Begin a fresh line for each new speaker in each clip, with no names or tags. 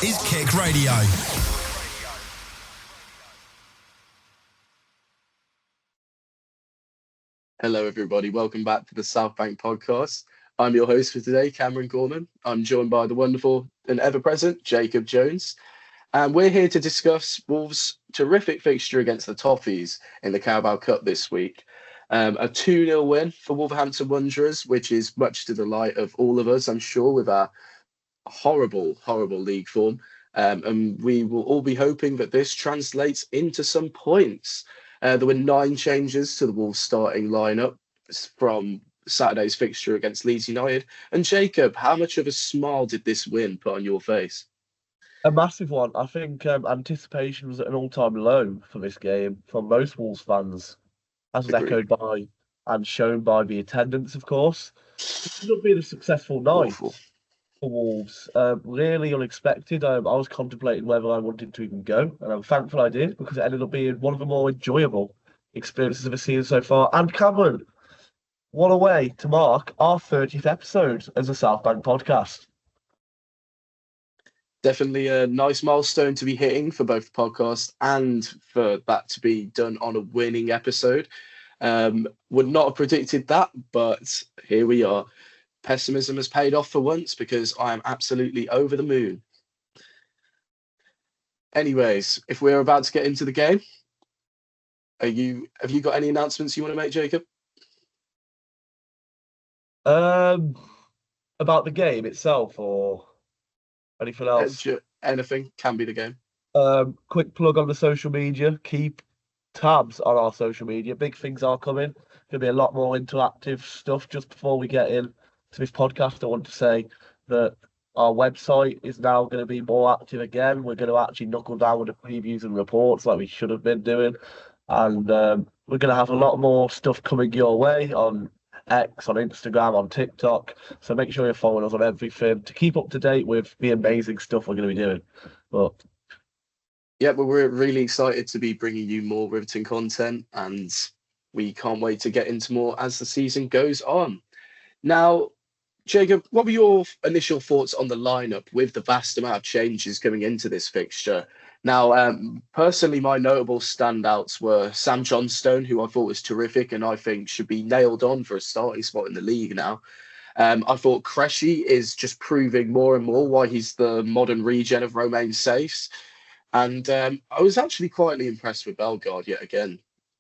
is KIC Radio.
Hello, everybody. Welcome back to the South Bank podcast. I'm your host for today, Cameron Gorman. I'm joined by the wonderful and ever-present Jacob Jones. And we're here to discuss Wolves' terrific fixture against the Toffees in the Carabao Cup this week. A 2-0 win for Wolverhampton Wanderers, which is much to the delight of all of us, I'm sure, with our horrible league form. And we will all be hoping that this translates into some points. There were 9 changes to the Wolves starting lineup from Saturday's fixture against Leeds United. And Jacob, how much of a smile did this win put on your face?
A massive one. I think anticipation was at an all-time low for this game from most Wolves fans, as was echoed by and shown by the attendance, of course. It ended up being a successful night for Wolves. Really unexpected. I was contemplating whether I wanted to even go, and I'm thankful I did, because it ended up being one of the more enjoyable experiences of the season so far. And Cameron, what a way to mark our 30th episode as a South Bank podcast.
Definitely a nice milestone to be hitting for both the podcast and for that to be done on a winning episode. Would not have predicted that, but here we are. Pessimism has paid off for once because I am absolutely over the moon. Anyways, if we're about to get into the game, have you got any announcements you want to make, Jacob?
About the game itself, or anything else?
Anything can be the game.
Quick plug on the social media. Keep tabs on our social media. Big things are coming. There'll be a lot more interactive stuff. Just before we get in to this podcast, I want to say that our website is now going to be more active again. We're going to actually knuckle down with the previews and reports like we should have been doing. And we're going to have a lot more stuff coming your way on X, on Instagram, on TikTok. So make sure you're following us on everything to keep up to date with the amazing stuff we're going to be doing. But
yeah, but we're really excited to be bringing you more riveting content, and we can't wait to get into more as the season goes on. Now, Jacob, what were your initial thoughts on the lineup with the vast amount of changes coming into this fixture? Now, personally, my notable standouts were Sam Johnstone, who I thought was terrific and I think should be nailed on for a starting spot in the league now. I thought Krejci is just proving more and more why he's the modern regen of Romain Safes. And I was actually quietly impressed with Bellegarde yet again,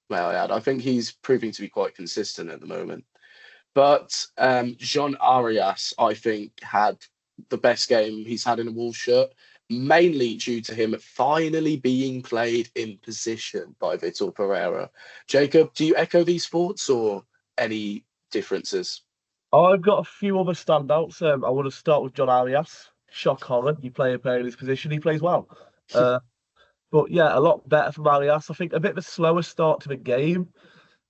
may I add. I think he's proving to be quite consistent at the moment. But Jean Arias, I think, had the best game he's had in a Wolves shirt, mainly due to him finally being played in position by Vitor Pereira. Jacob, do you echo these thoughts or any differences?
I've got a few other standouts. I want to start with John Arias. Shock horror. You play a player in his position, he plays well. But yeah, a lot better from Arias. I think a bit of a slower start to the game,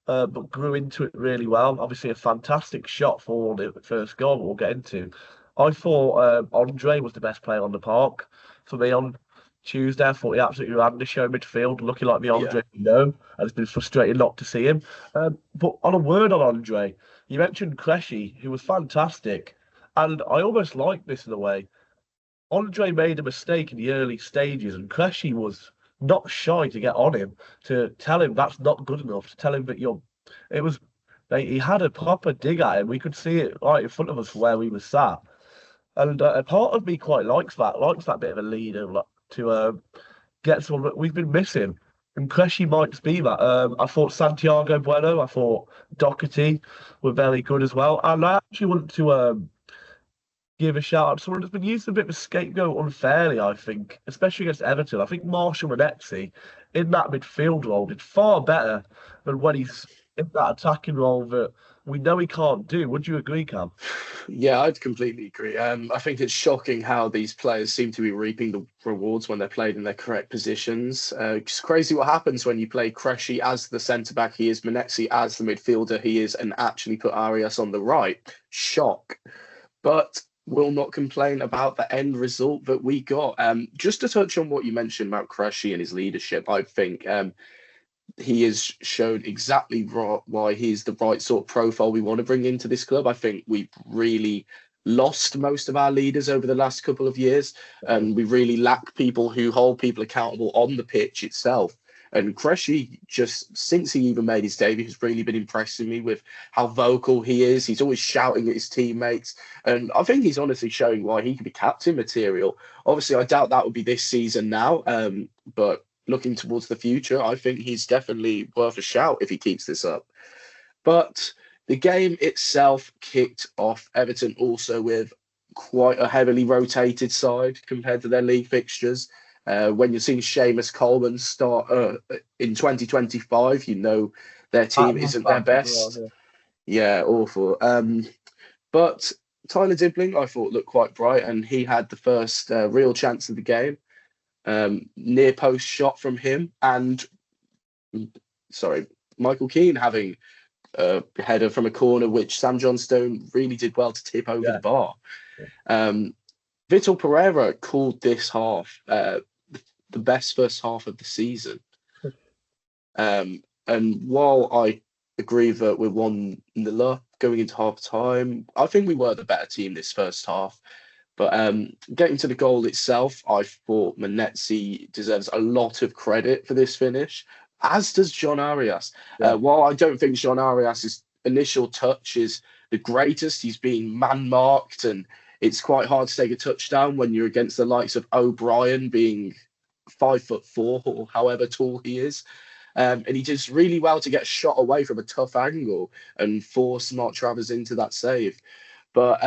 but grew into it really well. Obviously, a fantastic shot for the first goal we'll get into. I thought Andre was the best player on the park for me on Tuesday. I thought he absolutely ran the show midfield, looking like the Andre we know, and it's been frustrating not to see him. But on a word on Andre, you mentioned Krejci, who was fantastic, and I almost like this in a way. Andre made a mistake in the early stages, and Krejci was not shy to get on him, to tell him that's not good enough, to tell him that he had a proper dig at him. We could see it right in front of us from where we were sat. And a part of me quite likes that bit of a leader, like, to get someone that we've been missing. And Krejci might be that. I thought Santiago Bueno, I thought Doherty were very good as well. And I actually want to give a shout out to someone that's been used a bit of a scapegoat unfairly, I think, especially against Everton. I think Marshall Renetzi in that midfield role did far better than when he's in that attacking role that we know he can't do. Would you agree, Cam?
Yeah, I'd completely agree. I think it's shocking how these players seem to be reaping the rewards when they're played in their correct positions. It's crazy what happens when you play Krejci as the centre-back he is, Menetzi as the midfielder he is, and actually put Arias on the right. Shock. But will not complain about the end result that we got. Just to touch on what you mentioned about Krejci and his leadership, I think he has shown exactly why he's the right sort of profile we want to bring into this club. I think we've really lost most of our leaders over the last couple of years, and we really lack people who hold people accountable on the pitch itself. And Cressy, just since he even made his debut, has really been impressing me with how vocal he is. He's always shouting at his teammates, and I think he's honestly showing why he could be captain material. Obviously, I doubt that would be this season now, but looking towards the future, I think he's definitely worth a shout if he keeps this up. But the game itself kicked off Everton also with quite a heavily rotated side compared to their league fixtures. When you're seeing Seamus Coleman start in 2025, you know their team isn't their best. Yeah, awful. But Tyler Dibling, I thought, looked quite bright, and he had the first real chance of the game. Near post shot from him, and Michael Keane having a header from a corner, which Sam Johnstone really did well to tip over the bar. Vitor Pereira called this half the best first half of the season. And while I agree that we're 1-0 up going into half time, I think we were the better team this first half. But getting to the goal itself, I thought Manetzi deserves a lot of credit for this finish, as does John Arias. While I don't think John Arias' initial touch is the greatest, he's being man-marked, and it's quite hard to take a touchdown when you're against the likes of O'Brien being 5'4" or however tall he is. And he does really well to get shot away from a tough angle and force Mark Travers into that save. But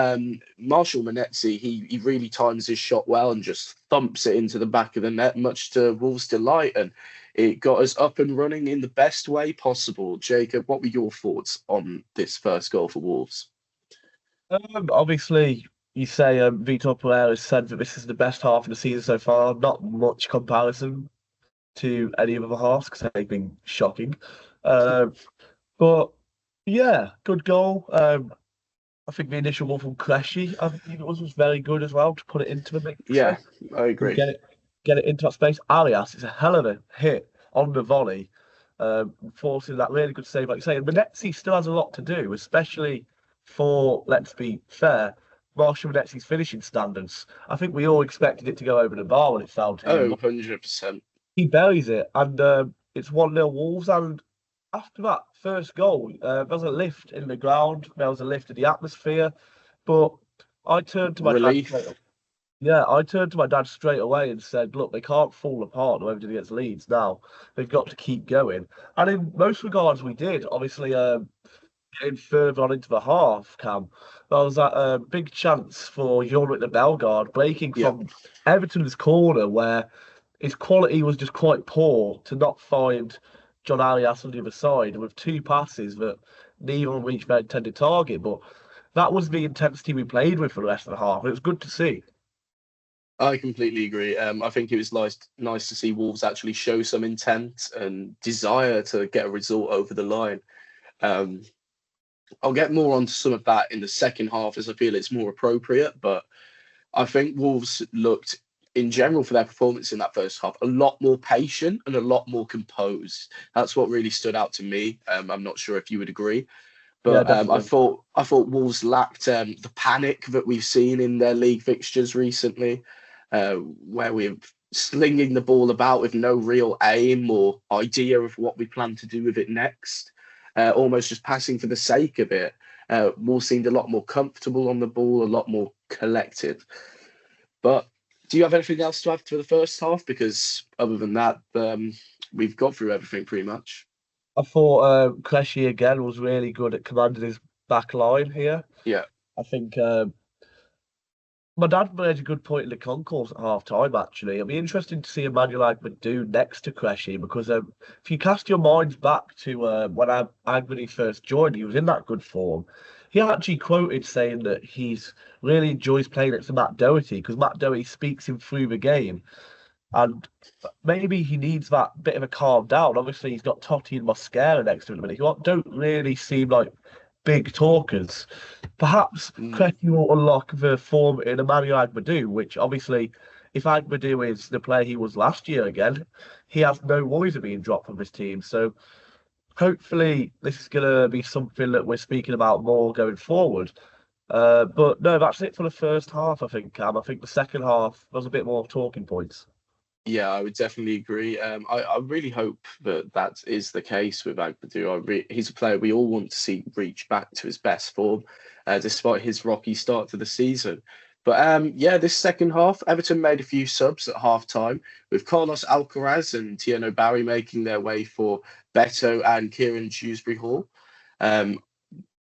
Marshall Manetzi, he really times his shot well and just thumps it into the back of the net, much to Wolves' delight. And it got us up and running in the best way possible. Jacob, what were your thoughts on this first goal for Wolves?
Obviously, you say Vitor Pereira said that this is the best half of the season so far. Not much comparison to any of the halves because they've been shocking. But yeah, good goal. I think the initial one from Cressy, I think it was very good as well to put it into the mix.
Yeah, I agree.
Get it into that space. Arias is a hell of a hit on the volley, forcing that really good save, like you say. And Manetzi still has a lot to do, especially for, let's be fair, Marshall Manetzi's finishing standards. I think we all expected it to go over the bar when it fell to him.
100%.
He buries it, and it's 1-0 Wolves. And after that first goal, there was a lift in the ground, there was a lift in the atmosphere. But I turned to my dad. I turned to my dad straight away and said, "Look, they can't fall apart the way they did against Leeds. Now they've got to keep going." And in most regards, we did. Obviously, getting further on into the half, Cam, there was that big chance for Jean-Luc the Bellegarde breaking from Everton's corner, where his quality was just quite poor to not find John Arias on the other side with two passes that neither of them reached their intended target. But that was the intensity we played with for the rest of the half. It was good to see.
I completely agree. I think it was nice to see Wolves actually show some intent and desire to get a result over the line. I'll get more onto some of that in the second half as I feel it's more appropriate. But I think Wolves looked, in general, for their performance in that first half, a lot more patient and a lot more composed. That's what really stood out to me. I'm not sure if you would agree. But I thought Wolves lacked the panic that we've seen in their league fixtures recently, where we're slinging the ball about with no real aim or idea of what we plan to do with it next, almost just passing for the sake of it. Wolves seemed a lot more comfortable on the ball, a lot more collected. But do you have anything else to add to the first half? Because other than that, we've got through everything pretty much.
I thought Cressy again was really good at commanding his back line here.
Yeah.
I think my dad made a good point in the concourse at half time, actually. It'll be interesting to see Emmanuel do next to Cressy because if you cast your minds back to when Agbany first joined, he was in that good form. He actually quoted saying that he's really enjoys playing next to Matt Doherty because Matt Doherty speaks him through the game. And maybe he needs that bit of a calm down. Obviously, he's got Totti and Mosquera next to him, who don't really seem like big talkers. Perhaps Cressy will unlock the form in Emmanuel Agbadou, which obviously, if Agbadou is the player he was last year again, he has no worries of being dropped from his team. So hopefully this is going to be something that we're speaking about more going forward. But no, that's it for the first half, I think, Cam. I think the second half was a bit more talking points.
Yeah, I would definitely agree. I really hope that that is the case with Agbadu. He's a player we all want to see reach back to his best form, despite his rocky start to the season. But yeah, this second half, Everton made a few subs at half time, with Carlos Alcaraz and Tieno Barry making their way for Beto and Kieran Dewsbury Hall. Um,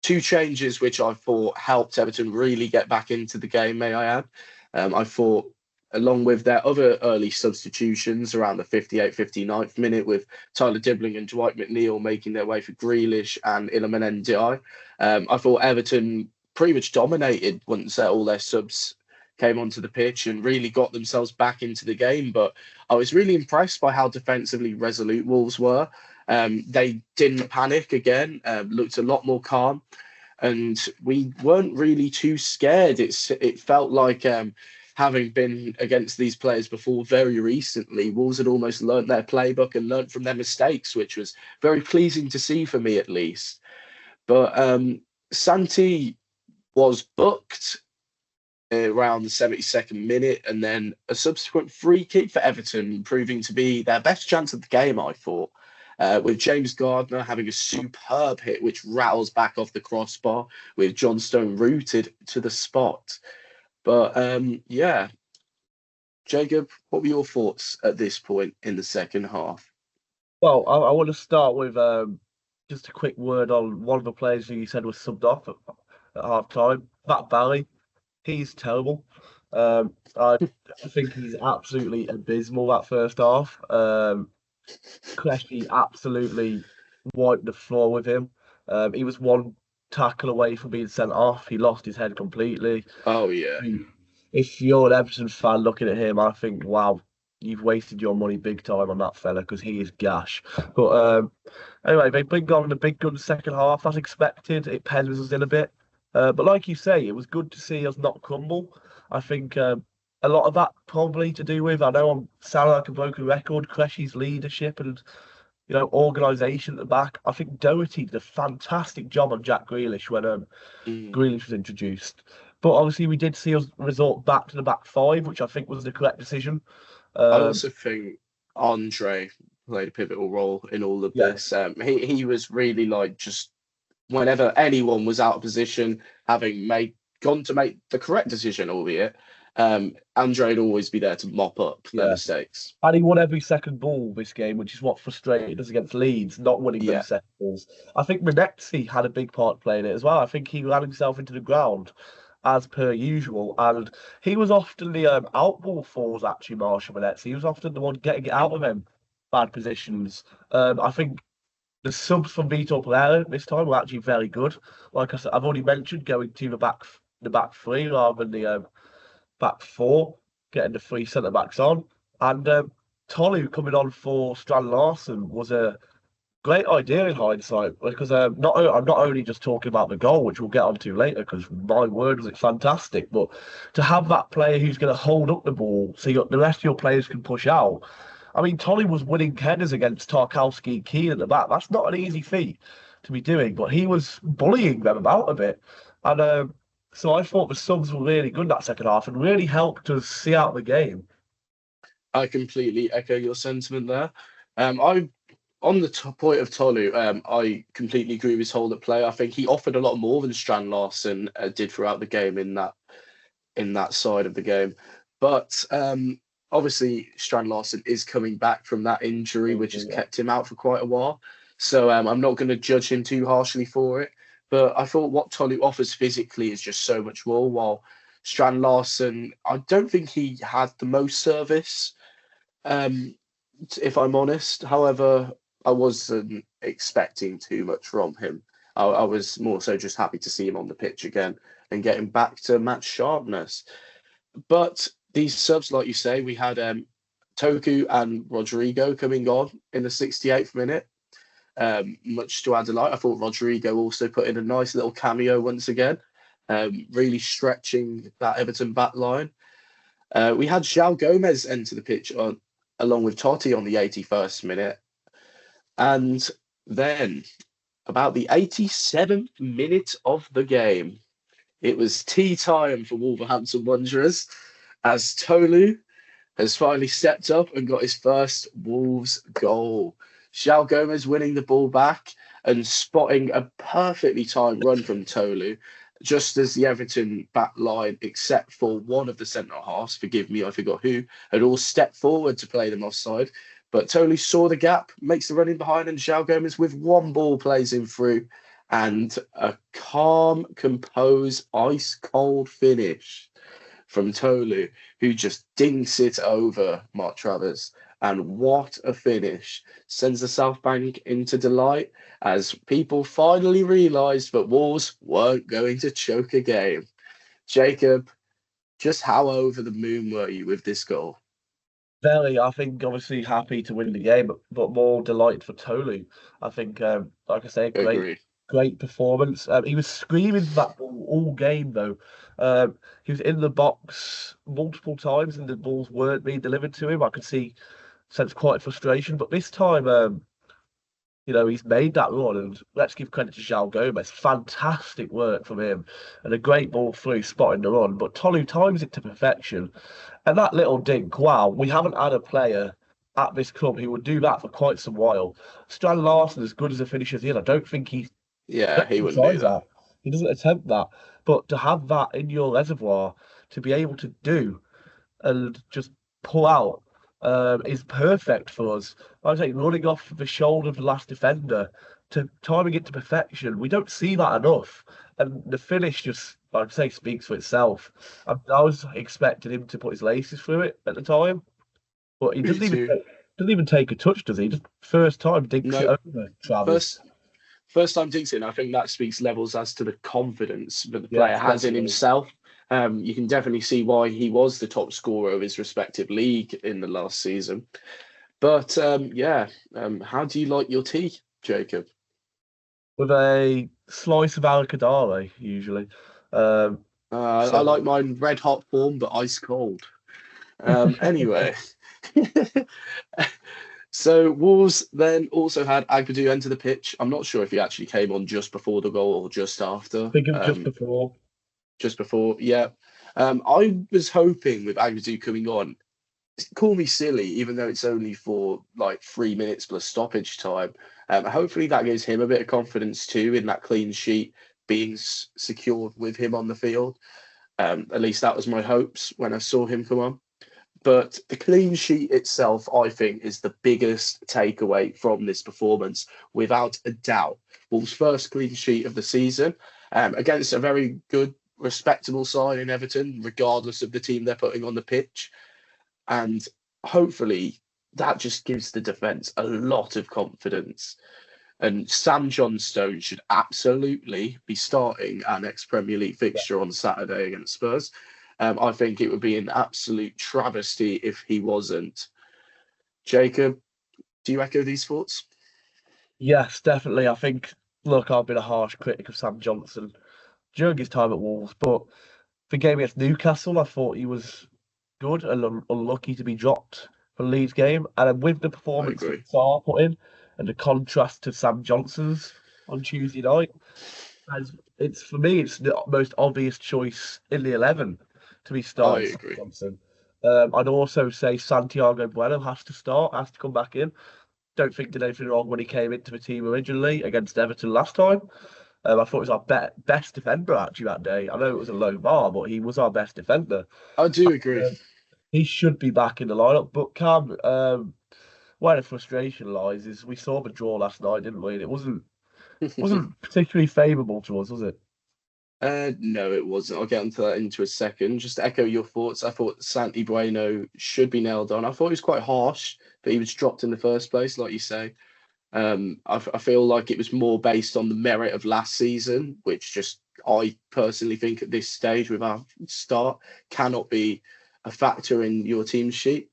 Two changes which I thought helped Everton really get back into the game, may I add. I thought, along with their other early substitutions around the 58th, 59th minute, with Tyler Dibbling and Dwight McNeil making their way for Grealish and Iliman Ndiaye, I thought Everton pretty much dominated once all their subs came onto the pitch and really got themselves back into the game. But I was really impressed by how defensively resolute Wolves were. They didn't panic again, looked a lot more calm, and we weren't really too scared. It felt like having been against these players before very recently, Wolves had almost learnt their playbook and learnt from their mistakes, which was very pleasing to see for me at least. But Santi was booked around the 72nd minute, and then a subsequent free kick for Everton, proving to be their best chance of the game, I thought. With James Gardner having a superb hit, which rattles back off the crossbar, with John Stone rooted to the spot. But yeah, Jacob, what were your thoughts at this point in the second half?
Well, I want to start with just a quick word on one of the players who you said was subbed off at half time. That Barry, he's terrible. I think he's absolutely abysmal that first half. Cressy absolutely wiped the floor with him. He was one tackle away from being sent off. He lost his head completely.
Oh yeah,
If you're an Everton fan looking at him, I think, wow, you've wasted your money big time on that fella because he is gash. But anyway, they bring on the big guns second half as expected. It pens us in a bit. But like you say, it was good to see us not crumble. I think a lot of that probably to do with, I know I'm sounding like a broken record, Cressy's leadership and organisation at the back. I think Doherty did a fantastic job on Jack Grealish when Grealish was introduced. But obviously, we did see us resort back to the back five, which I think was the correct decision.
I
Um,
also think Andre played a pivotal role in all of
yeah,
this. He was really like just whenever anyone was out of position, having made gone to make the correct decision, albeit Andre'd always be there to mop up their
yeah.
mistakes.
And he won every second ball this game, which is what frustrated us against Leeds, not winning them
Yeah,
second balls. I think Manetzi had a big part playing it as well. I think he ran himself into the ground as per usual, and he was often the outball force actually. Marshall Manetzi, he was often the one getting it out of him bad positions. I think the subs from Vitor Pereira this time were actually very good. Like I said, I've already mentioned going to the back three rather than the back four, getting the three centre backs on. And Tolu coming on for Strand Larson was a great idea in hindsight because I'm not only just talking about the goal, which we'll get onto later, because my word was it fantastic, but to have that player who's going to hold up the ball so the rest of your players can push out. I mean, Tolly was winning headers against Tarkowski and Keane at the back. That's not an easy feat to be doing, but he was bullying them about a bit. And so I thought the subs were really good that second half and really helped us see out the game.
I completely echo your sentiment there. I on the point of Tolu, I completely agree with his hold at play. I think he offered a lot more than Strand Larson did throughout the game in that side of the game. But obviously, Strand Larson is coming back from that injury, which has kept him out for quite a while. So I'm not going to judge him too harshly for it. But I thought what Tolu offers physically is just so much more. While Strand Larson, I don't think he had the most service, um, if I'm honest. However, I wasn't expecting too much from him. I was more so just happy to see him on the pitch again and getting back to match sharpness. But these subs, like you say, we had Toku and Rodrigo coming on in the 68th minute. Much to our delight, I thought Rodrigo also put in a nice little cameo once again, really stretching that Everton back line. We had João Gomez enter the pitch along with Totti on the 81st minute. And then, about the 87th minute of the game, It was tea time for Wolverhampton Wanderers as Tolu has finally stepped up and got his first Wolves goal. João Gomez winning the ball back and spotting a perfectly timed run from Tolu, just as the Everton back line, except for one of the centre halves, forgive me, I forgot who, had all stepped forward to play them offside. But Tolu saw the gap, makes the run in behind, and João Gomez with one ball plays him through. And a calm, composed, ice cold finish from Tolu, who just dinks it over Mark Travers. And what a finish. Sends the South Bank into delight as people finally realised that Wolves weren't going to choke a game. Jacob, just how over the moon were you with this goal?
Very, I think, obviously happy to win the game, but more delight for Tolu. I think, like I say,
Agree.
great performance. He was screaming for that ball all game, though. He was in the box multiple times, and the balls weren't being delivered to him. I could sense quite frustration, but this time, he's made that run, and let's give credit to João Gomez. Fantastic work from him, and a great ball through, spotting the run. But Tolu times it to perfection. And that little dink, wow, we haven't had a player at this club who would do that for quite some while. Strand Larson, as good as a finisher as he is, I don't think
Yeah, he wouldn't do
tries
that.
that. He doesn't attempt that. But to have that in your reservoir, to be able to do and just pull out, is perfect for us. I was like running off the shoulder of the last defender to timing it to perfection. We don't see that enough. And the finish just, I'd say, speaks for itself. I was expecting him to put his laces through it at the time, but he
Me too.
doesn't even take a touch, does he? Just first time dinks it
No,
over Travers.
first time dinks it, and I think that speaks levels as to the confidence that the player
Yes,
has in
definitely.
himself. You can definitely see why he was the top scorer of his respective league in the last season. But how do you like your tea, Jacob?
With a slice of avocado, usually. Um,
I like
so
mine red hot form, but ice cold. Anyway, so Wolves then also had Agbadou enter the pitch. I'm not sure if he actually came on just before the goal or just after.
think of just before.
Just before, yeah. I was hoping with Agbadou coming on, call me silly, even though it's only for like 3 minutes plus stoppage time. Hopefully that gives him a bit of confidence too in that clean sheet being secured with him on the field. At least that was my hopes when I saw him come on. But the clean sheet itself, I think, is the biggest takeaway from this performance, without a doubt. Wolves' first clean sheet of the season against a very good, respectable side in Everton, regardless of the team they're putting on the pitch. And hopefully that just gives the defence a lot of confidence. And Sam Johnstone should absolutely be starting our next Premier League fixture on Saturday against Spurs. I think it would be an absolute travesty if he wasn't. Jacob, do you echo these thoughts?
Yes, definitely. I think, look, I've been a harsh critic of Sam Johnson during his time at Wolves, but the game against Newcastle, I thought he was good and unlucky to be dropped for Leeds game. And then with the
I
performance
agree.
that Sarr put in and the contrast to Sam Johnson's on Tuesday night, as it's for me, it's the most obvious choice in the 11 to be
I
starting Sam
agree.
Johnson. I'd also say Santiago Bueno has to start, has to come back in. Don't think did anything wrong when he came into the team originally against Everton last time. I thought he was our best defender actually that day. I know it was a low bar, but he was our best defender.
I do agree.
He should be back in the lineup. But Cam, where the frustration lies is we saw the draw last night, didn't we? And it wasn't particularly favourable to us, was it?
No, it wasn't. I'll get into that into a second. Just to echo your thoughts, I thought Santi Bueno should be nailed on. I thought he was quite harsh, but he was dropped in the first place, like you say. I feel like it was more based on the merit of last season, which just I personally think at this stage with our start cannot be a factor in your team sheet.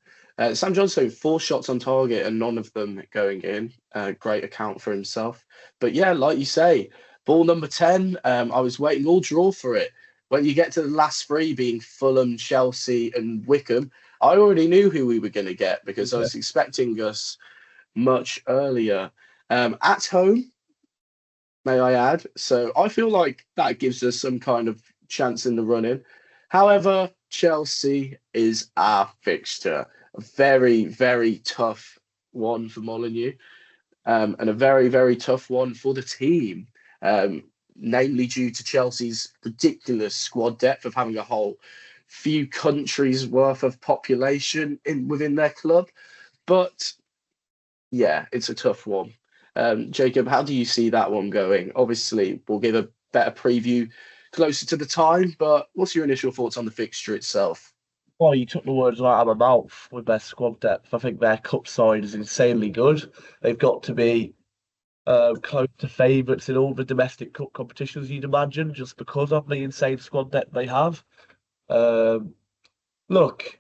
Sam Johnson, 4 shots on target and none of them going in. Great account for himself. But yeah, like you say, ball number 10, I was waiting all draw for it. When you get to the last three being Fulham, Chelsea, and Wickham, I already knew who we were going to get because I
Yeah.
was expecting us much earlier. At home, may I add. So I feel like that gives us some kind of chance in the running. However, Chelsea is our fixture. A very, very tough one for Molineux, and a very, very tough one for the team, namely due to Chelsea's ridiculous squad depth of having a whole few countries worth of population within their club. But yeah, it's a tough one. Jacob, how do you see that one going? Obviously, we'll give a better preview closer to the time, but what's your initial thoughts on the fixture itself?
Well, you took the words right out of my mouth with their squad depth. I think their cup side is insanely good. They've got to be close to favourites in all the domestic cup competitions you'd imagine, just because of the insane squad depth they have. Um, Look,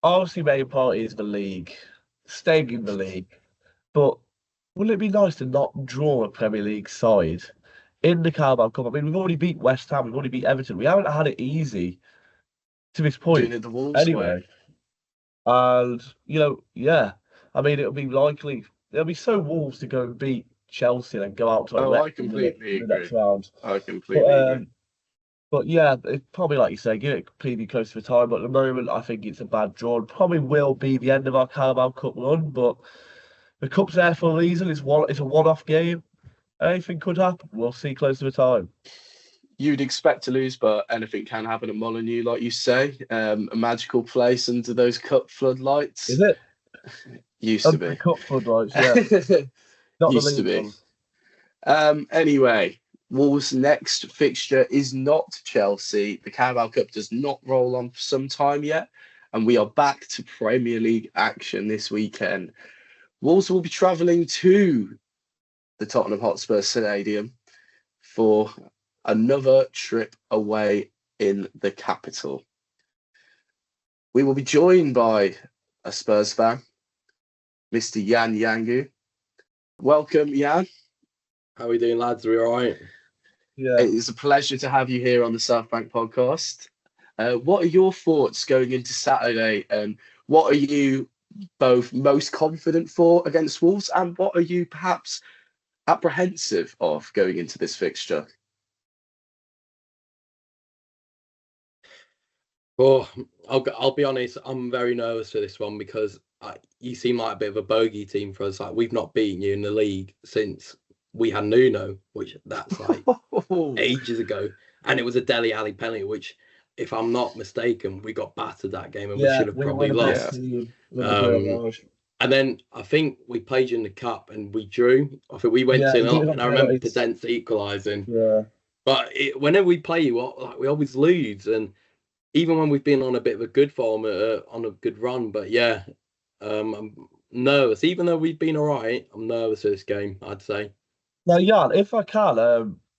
obviously, main part is the league, staying in the league, but wouldn't it be nice to not draw a Premier League side in the Carabao Cup? I mean, we've already beat West Ham, we've already beat Everton. We haven't had it easy to this
Doing
point
it the Wolves way.
anyway. And, yeah, I mean, it'll be so Wolves to go and beat Chelsea and go out to a
Oh,
wreck
I
in
completely
the next
agree.
round.
I
But,
completely agree.
but yeah, it probably, like you say, give it completely close to the time. But at the moment, I think it's a bad draw. It probably will be the end of our Carabao Cup run, but the cup's there for a reason. It's a one-off game. Anything could happen. We'll see close to the time.
You'd expect to lose, but anything can happen at Molineux, like you say. A magical place under those cup floodlights.
Is it?
Used to
Under the
be.
cup floodlights, yeah. Not the
Used to
league
be.
one.
Anyway, Wolves' next fixture is not Chelsea. The Carabao Cup does not roll on for some time yet, and we are back to Premier League action this weekend. Wolves will be travelling to the Tottenham Hotspur Stadium for another trip away in the capital. We will be joined by a Spurs fan, Mr. Yan Yangu. Welcome, Yan.
How are we doing, lads? Are we all right?
Yeah.
It is a pleasure to have you here on the South Bank podcast. What are your thoughts going into Saturday, and what are you both most confident for against Wolves, and what are you perhaps apprehensive of going into this fixture?
Well, I'll be honest. I'm very nervous for this one because you seem like a bit of a bogey team for us. Like, we've not beaten you in the league since we had Nuno, which that's like ages ago, and it was a Dele Alli penalty, which, if I'm not mistaken, we got battered that game and we should have probably lost. And then I think we played you in the cup and we drew. I think we went 2-0, and I remember Podence equalising.
Yeah.
But whenever we play you, we always lose, and even when we've been on a bit of a good form, on a good run. But yeah, I'm nervous. Even though we've been all right, I'm nervous for this game, I'd say.
Now, Jan, if I can,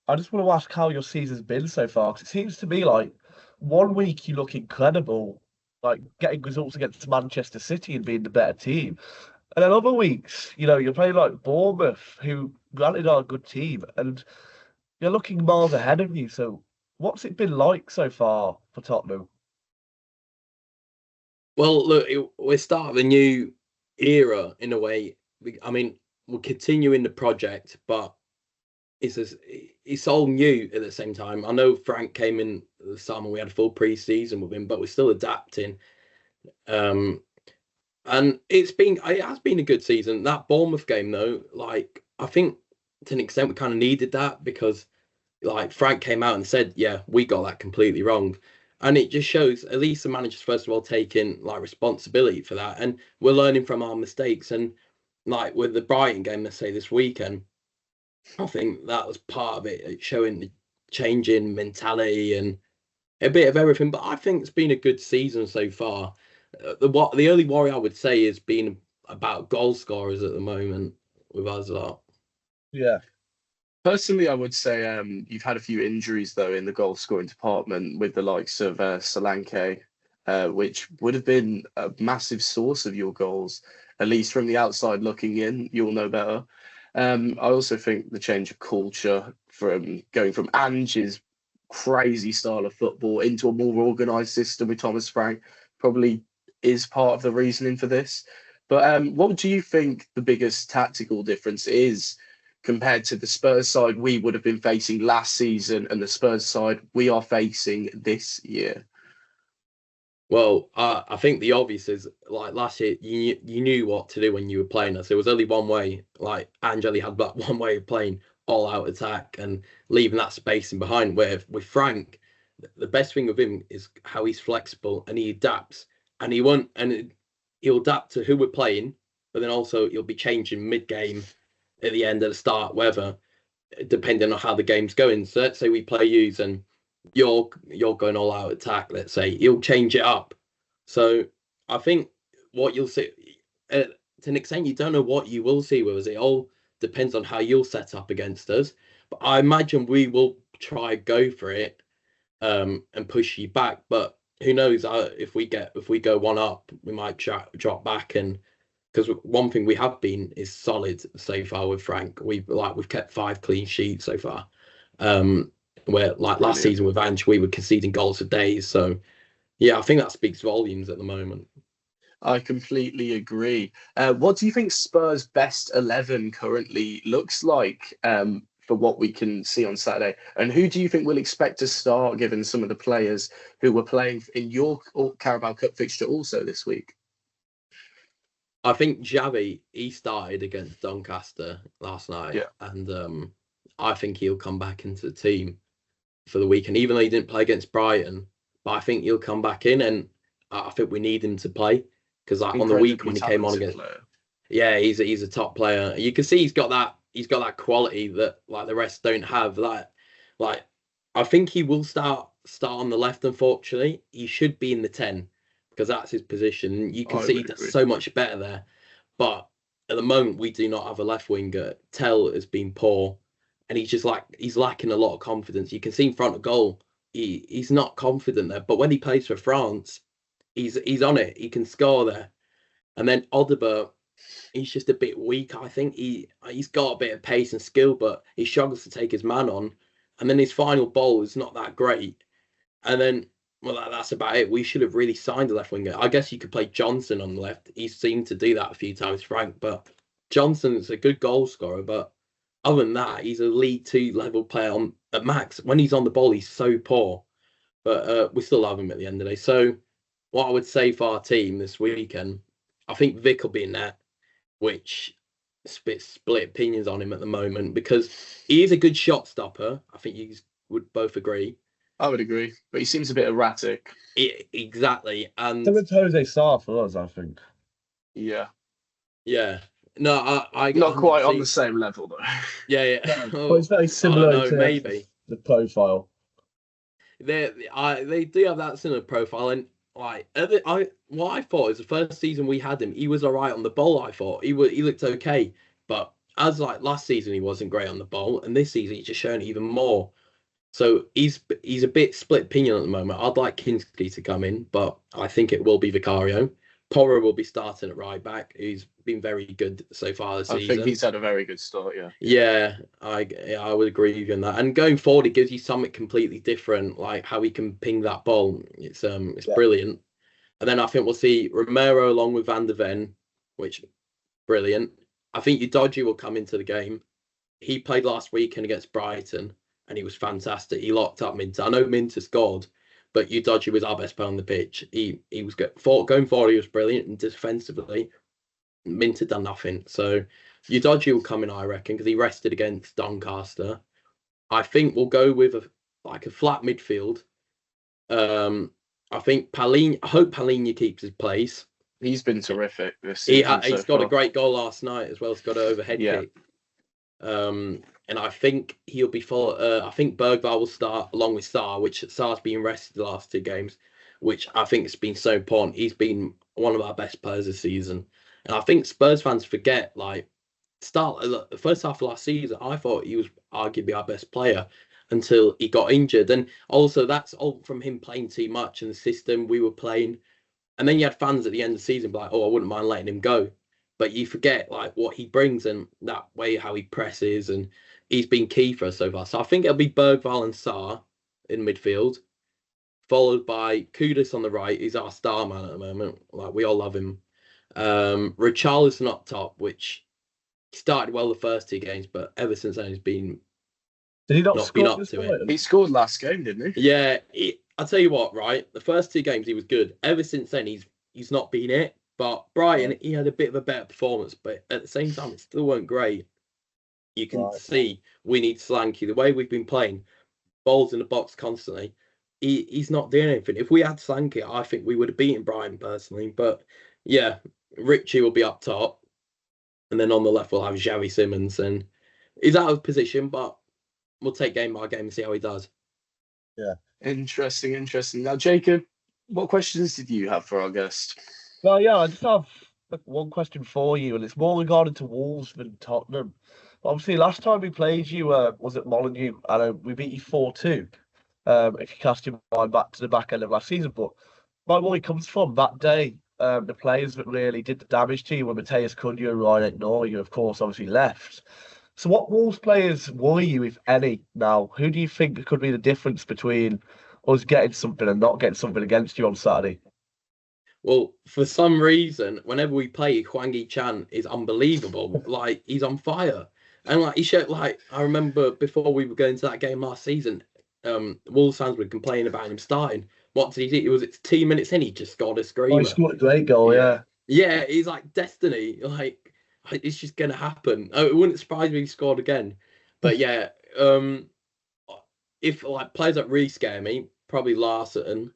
I just want to ask how your season's been so far. Because it seems to be like 1 week you look incredible, like getting results against Manchester City and being the better team. And then other weeks, you're playing like Bournemouth, who granted are a good team, and you're looking miles ahead of you. So what's it been like so far for Tottenham?
Well, look, we're starting a new era in a way. I mean, we're continuing the project, but it's all new at the same time. I know Frank came in the summer, we had a full pre-season with him, but we're still adapting. And it has been a good season. That Bournemouth game, though, like, I think to an extent we kind of needed that, because like Frank came out and said, yeah, we got that completely wrong. And it just shows at least the manager's first of all taking like responsibility for that, and we're learning from our mistakes. And like with the Brighton game, let's say this weekend, I think that was part of it, showing the change in mentality and a bit of everything. But I think it's been a good season so far. The only worry I would say is being about goal scorers at the moment with us lot.
Yeah.
Personally, I would say you've had a few injuries, though, in the goal scoring department with the likes of Solanke, which would have been a massive source of your goals, at least from the outside looking in. You'll know better. I also think the change of culture from going from Ange's crazy style of football into a more organised system with Thomas Frank probably is part of the reasoning for this. But what do you think the biggest tactical difference is compared to the Spurs side we would have been facing last season and the Spurs side we are facing this year?
Well, I think the obvious is like last year, you knew what to do when you were playing us. There was only one way. Like Angeli had that one way of playing all out attack and leaving that space in behind. Where with Frank, the best thing with him is how he's flexible and he adapts and he'll adapt to who we're playing, but then also he'll be changing mid game, at the end, at the start, whether depending on how the game's going. So let's say we play yous and you're going all out attack, let's say, he'll change it up. So I think what you'll see, to an extent, you don't know what you will see with us. It all depends on how you'll set up against us. But I imagine we will try go for it and push you back. But who knows? If we go one up, we might drop back. And because one thing we have been is solid so far with Frank. We've kept 5 clean sheets so far. Where like last season with Ange, we were conceding goals for days. So yeah, I think that speaks volumes at the moment.
I completely agree. What do you think Spurs' best 11 currently looks like for what we can see on Saturday? And who do you think we'll expect to start, given some of the players who were playing in your Carabao Cup fixture also this week?
I think Xavi, he started against Doncaster last night.
Yeah.
And I think he'll come back into the team for the weekend, even though he didn't play against Brighton. But I think he'll come back in, and I think we need him to play because like on the week when he came on against, yeah, he's a top player. You can see he's got that quality that like the rest don't have. Like I think he will start on the left. Unfortunately, he should be in the 10 because that's his position. You can see he does so much better there. But at the moment, we do not have a left winger. Tell has been poor, and he's lacking a lot of confidence. You can see in front of goal, he's not confident there. But when he plays for France, he's on it. He can score there. And then Odegaard, he's just a bit weak. I think he's got a bit of pace and skill, but he struggles to take his man on. And then his final ball is not that great. And then, well, that's about it. We should have really signed a left winger. I guess you could play Johnson on the left. He seemed to do that a few times, Frank. But Johnson's a good goal scorer. But other than that, he's a League 2 level player at max. When he's on the ball, he's so poor. But we still love him at the end of the day. So what I would say for our team this weekend, I think Vic will be in net, which split opinions on him at the moment because he is a good shot stopper. I think you would both agree.
I would agree, but he seems a bit erratic.
Exactly. And
so with Jose Sarr for us, I think.
Yeah.
Yeah. No, I
not quite on the same level though.
Yeah.
No, but it's very similar to
maybe
the profile.
They do have that similar profile, and like what I thought is the first season we had him, he was all right on the ball. I thought he looked okay, but as like last season he wasn't great on the ball, and this season he's just shown even more. So he's a bit split opinion at the moment. I'd like Kinski to come in, but I think it will be Vicario. Porro will be starting at right back. He's been very good so far this season.
I think he's had a very good start, yeah.
Yeah, I would agree with you on that. And going forward, it gives you something completely different, like how he can ping that ball. It's brilliant. And then I think we'll see Romero along with Van der Ven, which brilliant. I think Udogie will come into the game. He played last weekend against Brighton, and he was fantastic. He locked up Minter. I know Minter scored, but Udogie was our best player on the pitch. He was good. Going forward, he was brilliant, and defensively, Minter done nothing. So Udogie will come in, I reckon, because he rested against Doncaster. I think we'll go with a flat midfield. I think I hope Palhinha keeps his place.
He's been terrific this season.
He's got a great goal last night as well. He's got an overhead kick. And I think he'll be full. I think Bergvall will start along with Sarr, which Sarr's been rested the last 2 games, which I think has been so important. He's been one of our best players this season. And I think Spurs fans forget, the first half of last season, I thought he was arguably our best player until he got injured. And also that's all from him playing too much in the system we were playing. And then you had fans at the end of the season be like, oh, I wouldn't mind letting him go. But you forget what he brings and that way how he presses, and he's been key for us so far. So I think it'll be Bergvall and Sarr in midfield, followed by Kudus on the right. He's our star man at the moment. We all love him. Richarlison up top, which started well the first 2 games, but ever since then he's been
Did he not
not
score
been up
this
to
time?
it.
He scored last game, didn't he?
Yeah, I'll tell you what, right? The first 2 games he was good. Ever since then he's not been it. But Brighton, he had a bit of a better performance, but at the same time it still weren't great. You can see we need Slanky. The way we've been playing, balls in the box constantly. He's not doing anything. If we had Slanky, I think we would have beaten Brighton personally. But yeah, Richie will be up top. And then on the left, we'll have Xavi Simmons. And he's out of position, but we'll take game by game and see how he does.
Yeah.
Interesting. Now, Jacob, what questions did you have for our guest?
Well, yeah, I just have one question for you, and it's more regarding to Wolves than Tottenham. Obviously, last time we played you was at Molineux, and we beat you 4-2. If you cast your mind back to the back end of last season, but my worry comes from that day. The players that really did the damage to you were Mateus Cunha and Ryan Ignore, you of course obviously left. So what Wolves players worry you, if any, now? Who do you think could be the difference between us getting something and not getting something against you on Saturday?
Well, for some reason, whenever we play, Hwang Chan is unbelievable. Like, he's on fire. And like he showed, like, I remember before we were going to that game last season, Wolves fans were complaining about him starting. What did he do? It was 2 minutes in, he just scored a screamer.
Oh, he scored a great goal, yeah.
Yeah, he's like destiny. Like, it's just gonna happen. It wouldn't surprise me if he scored again. But yeah, if like players that really scare me, probably Larson.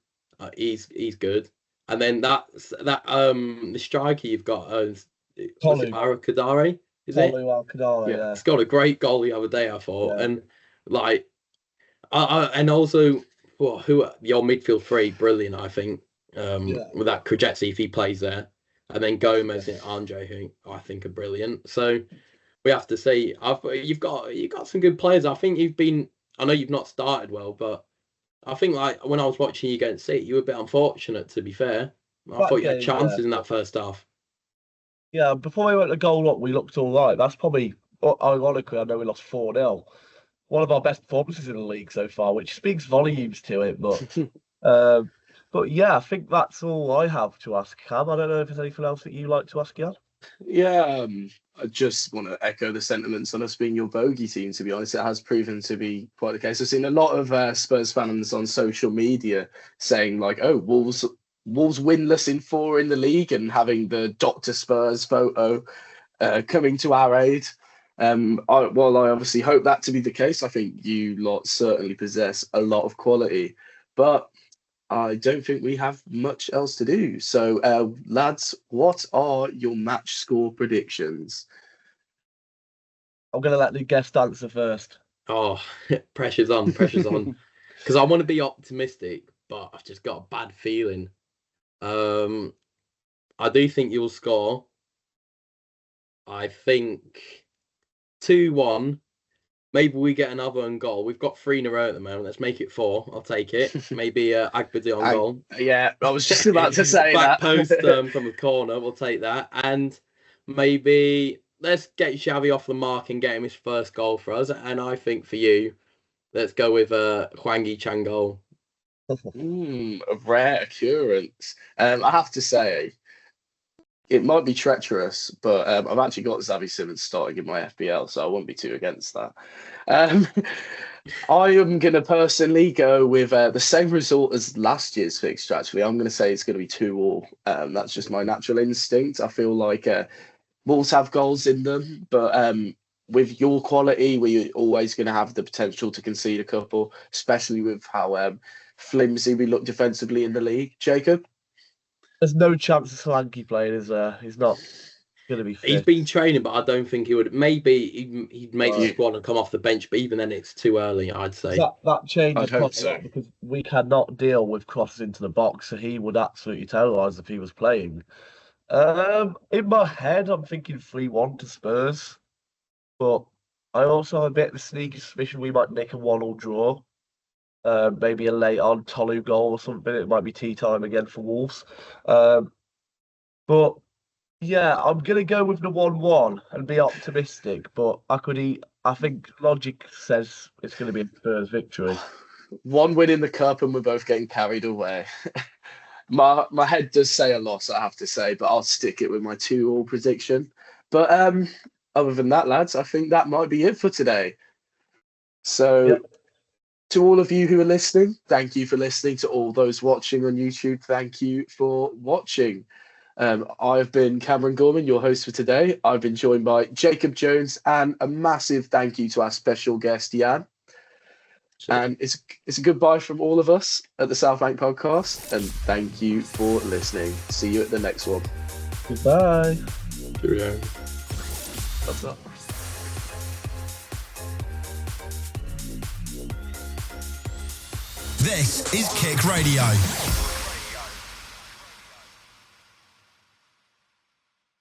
He's good. And then the striker you've got, was it Kadare? Is it?
Kadare, yeah.
He's got a great goal the other day, I thought,
Yeah.
and like, and also, your midfield three, brilliant, I think. With that Krajewski, if he plays there, and then Gomez and Andre, who I think are brilliant. So we have to see. You've got some good players. I think you've been. I know you've not started well, but I think like when I was watching you against City, you were a bit unfortunate. To be fair, I thought you had chances in that first half.
Yeah, before we went to goal up, we looked all right. That's probably, ironically, I know we lost 4-0. One of our best performances in the league so far, which speaks volumes to it. But yeah, I think that's all I have to ask Cam. I don't know if there's anything else that you like to ask, Jan.
Yeah, I just want to echo the sentiments on us being your bogey team, to be honest. It has proven to be quite the case. I've seen a lot of Spurs fans on social media saying, like, oh, Wolves winless in 4 in the league, and having the Dr. Spurs photo coming to our aid. While I obviously hope that to be the case, I think you lot certainly possess a lot of quality. But I don't think we have much else to do. So, lads, what are your match score predictions?
I'm going to let the guest answer first.
Oh, pressure's on. Because I want to be optimistic, but I've just got a bad feeling. I do think you'll score. I think 2-1. Maybe we get another own goal. We've got 3 in a row at the moment. Let's make it 4. I'll take it. Maybe Agbadi on goal.
Yeah, I was just about to say
Back
that.
post from the corner. We'll take that. And maybe let's get Xavi off the mark and get him his first goal for us. And I think for you, let's go with Hwang Chan goal.
A rare occurrence. I have to say, it might be treacherous, but I've actually got Xavi Simmons starting in my FPL, so I won't be too against that. I am going to personally go with the same result as last year's fixture, actually. I'm going to say it's going to be 2-2. That's just my natural instinct. I feel like Wolves have goals in them, but with your quality, we're always going to have the potential to concede a couple, especially with how flimsy we look defensively in the league. Jacob?
There's no chance of Solanke playing, is there? He's not going to be fit.
He's been training, but I don't think he would. Maybe he'd make the squad and come off the bench, but even then it's too early, I'd say.
That changes
so.
Because we cannot deal with crosses into the box, so he would absolutely terrorise if he was playing. In my head, I'm thinking 3-1 to Spurs, but I also have a bit of a sneaky suspicion we might nick a 1-1 draw. Maybe a late on Tolu goal or something. It might be tea time again for Wolves. But yeah, I'm gonna go with the 1-1 and be optimistic. But I think logic says it's gonna be a Spurs victory.
1 win in the cup, and we're both getting carried away. My head does say a loss, I have to say, but I'll stick it with my 2-2 prediction. But other than that, lads, I think that might be it for today. So,
Yep.
to all of you who are listening, thank you for listening. To all those watching on YouTube, thank you for watching. I've been Cameron Gorman, your host for today. I've been joined by Jacob Jones, and a massive thank you to our special guest, Jan.
Sure.
And it's a goodbye from all of us at the South Bank Podcast, and thank you for listening. See you at the next one.
Goodbye.
Cheerio.
Thumbs up.
This is KIC Radio.